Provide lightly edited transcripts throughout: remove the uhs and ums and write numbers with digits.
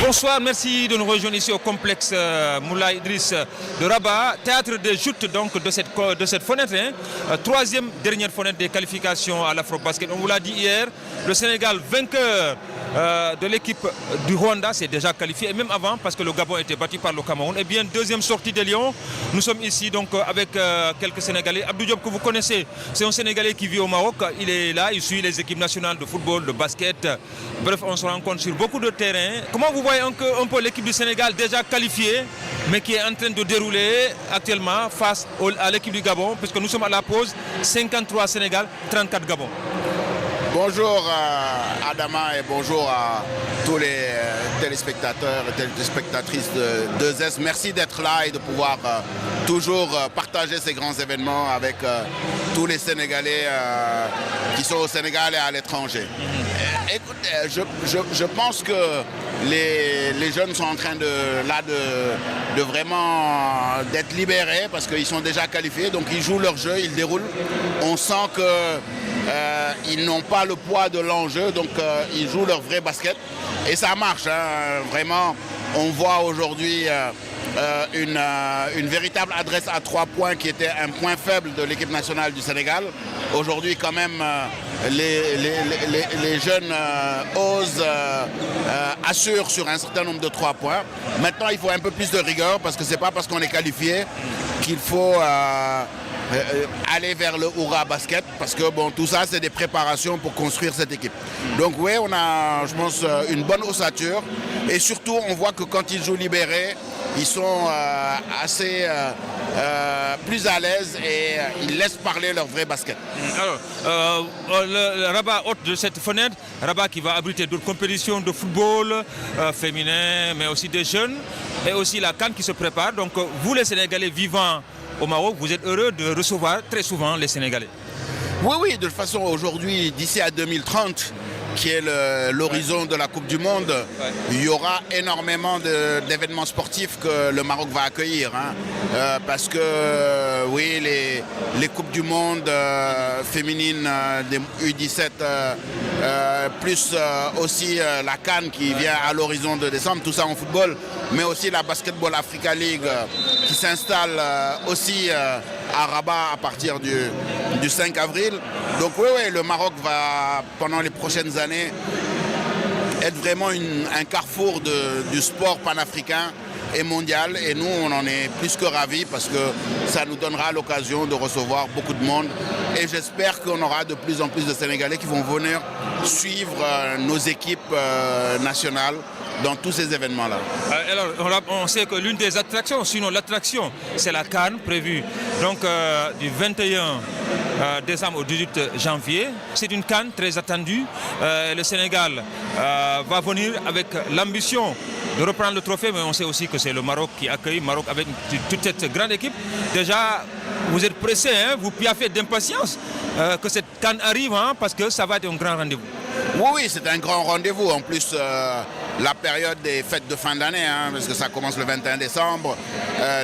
Bonsoir, merci de nous rejoindre ici au complexe Moulay Idriss de Rabat, théâtre de joutes donc de cette fenêtre, troisième dernière fenêtre des qualifications à l'Afrobasket. On vous l'a dit hier, le Sénégal vainqueur de l'équipe du Rwanda s'est déjà qualifié, et même avant parce que le Gabon était battu par le Cameroun. Et bien deuxième sortie des Lions, nous sommes ici donc avec quelques Sénégalais. Abdou Diop que vous connaissez, c'est un Sénégalais qui vit au Maroc, il est là, il suit les équipes nationales de football, de basket, bref on se rencontre sur beaucoup de terrains. Comment vous voyez un peu l'équipe du Sénégal déjà qualifiée, mais qui est en train de dérouler actuellement face à l'équipe du Gabon, puisque nous sommes à la pause, 53 Sénégal, 34 Gabon. Bonjour Adama et bonjour à tous les téléspectateurs et téléspectatrices de 2S. Merci d'être là et de pouvoir toujours partager ces grands événements avec tous les Sénégalais qui sont au Sénégal et à l'étranger. Écoutez, je pense que les jeunes sont en train de vraiment d'être libérés parce qu'ils sont déjà qualifiés, donc ils jouent leur jeu, ils déroulent. On sent que ils n'ont pas le poids de l'enjeu, donc ils jouent leur vrai basket et ça marche, hein. Vraiment, on voit aujourd'hui une véritable adresse à 3 points qui était un point faible de l'équipe nationale du Sénégal. Aujourd'hui quand même les jeunes osent, assurent sur un certain nombre de 3 points. Maintenant il faut un peu plus de rigueur parce que c'est pas parce qu'on est qualifié qu'il faut aller vers le Hurrah Basket, parce que bon, tout ça c'est des préparations pour construire cette équipe. Donc oui, on a, je pense, une bonne ossature et surtout on voit que quand ils jouent libérés, ils sont assez plus à l'aise et ils laissent parler leur vrai basket. Alors, le Rabat hôte de cette fenêtre, Rabat qui va abriter d'autres compétitions de football féminin, mais aussi des jeunes, et aussi la CAN qui se prépare. Donc vous les Sénégalais vivant au Maroc, vous êtes heureux de recevoir très souvent les Sénégalais. Oui, de toute façon aujourd'hui, d'ici à 2030, qui est l'horizon de la Coupe du Monde, il y aura énormément d'événements sportifs que le Maroc va accueillir, hein. Parce que oui, les Coupes du Monde féminines des U17, plus aussi la CAN qui vient à l'horizon de décembre, tout ça en football, mais aussi la Basketball Africa League qui s'installe aussi à Rabat à partir du 5 avril. Donc oui, le Maroc va, pendant les prochaines années, être vraiment un carrefour du sport panafricain et mondial. Et nous, on en est plus que ravis parce que ça nous donnera l'occasion de recevoir beaucoup de monde. Et j'espère qu'on aura de plus en plus de Sénégalais qui vont venir suivre nos équipes nationales dans tous ces événements-là. Alors, on sait que l'une des attractions, sinon l'attraction, c'est la CAN prévue donc, du 21 décembre au 18 janvier. C'est une CAN très attendue. Le Sénégal va venir avec l'ambition de reprendre le trophée, mais on sait aussi que c'est le Maroc qui accueille, Maroc avec toute cette grande équipe. Déjà, vous êtes pressés, hein, vous piaffez d'impatience que cette CAN arrive, hein, parce que ça va être un grand rendez-vous. Oui, c'est un grand rendez-vous. En plus, la période des fêtes de fin d'année, hein, parce que ça commence le 21 décembre.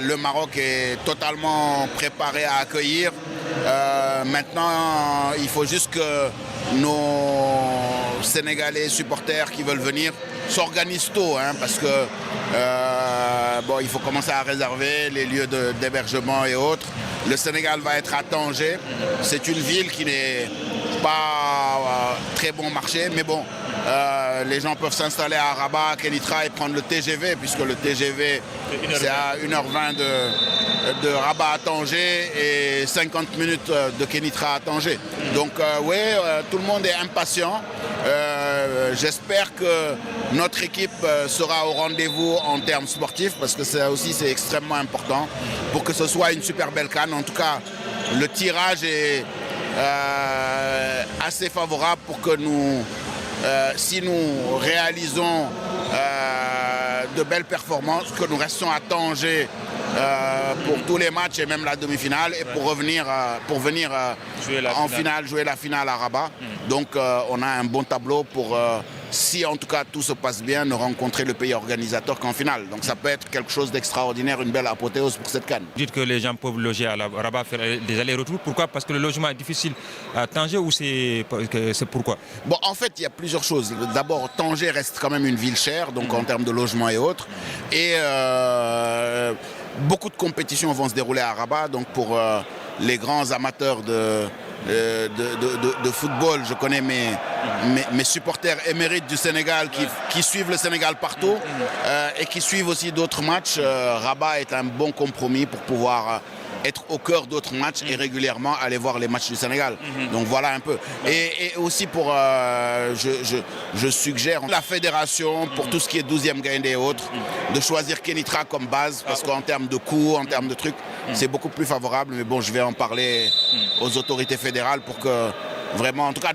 Le Maroc est totalement préparé à accueillir. Maintenant, il faut juste que nos Sénégalais supporters qui veulent venir s'organisent tôt, hein, parce que bon, il faut commencer à réserver les lieux d'hébergement et autres. Le Sénégal va être à Tanger. C'est une ville qui n'est pas très bon marché, mais bon, les gens peuvent s'installer à Rabat, à Kénitra et prendre le TGV, puisque le TGV c'est à 1h20 de Rabat à Tanger et 50 minutes de Kénitra à Tanger. Donc oui, tout le monde est impatient. J'espère que notre équipe sera au rendez-vous en termes sportifs, parce que ça aussi c'est extrêmement important pour que ce soit une super belle CAN. En tout cas, le tirage est assez favorable pour que nous, si nous réalisons de belles performances, que nous restions à Tanger pour tous les matchs et même la demi-finale, et pour venir en finale, jouer la finale à Rabat. Donc on a un bon tableau pour si en tout cas tout se passe bien, ne rencontrer le pays organisateur qu'en finale. Donc ça peut être quelque chose d'extraordinaire, une belle apothéose pour cette CAN. Vous dites que les gens peuvent loger à Rabat, faire des allers-retours. Pourquoi? Parce que le logement est difficile à Tanger ou c'est pourquoi? Bon, en fait, il y a plusieurs choses. D'abord, Tanger reste quand même une ville chère, donc en termes de logement et autres. Et beaucoup de compétitions vont se dérouler à Rabat. Donc pour les grands amateurs de football, je connais mes supporters émérites du Sénégal qui suivent le Sénégal partout et qui suivent aussi d'autres matchs. Rabat est un bon compromis pour pouvoir être au cœur d'autres matchs et régulièrement aller voir les matchs du Sénégal. Donc voilà un peu. Et aussi pour, je suggère la fédération, pour tout ce qui est 12e Gaïndé et autres, de choisir Kenitra comme base, parce qu'en termes de coûts, en termes de trucs, c'est beaucoup plus favorable. Mais bon, je vais en parler aux autorités fédérales pour que vraiment, en tout cas,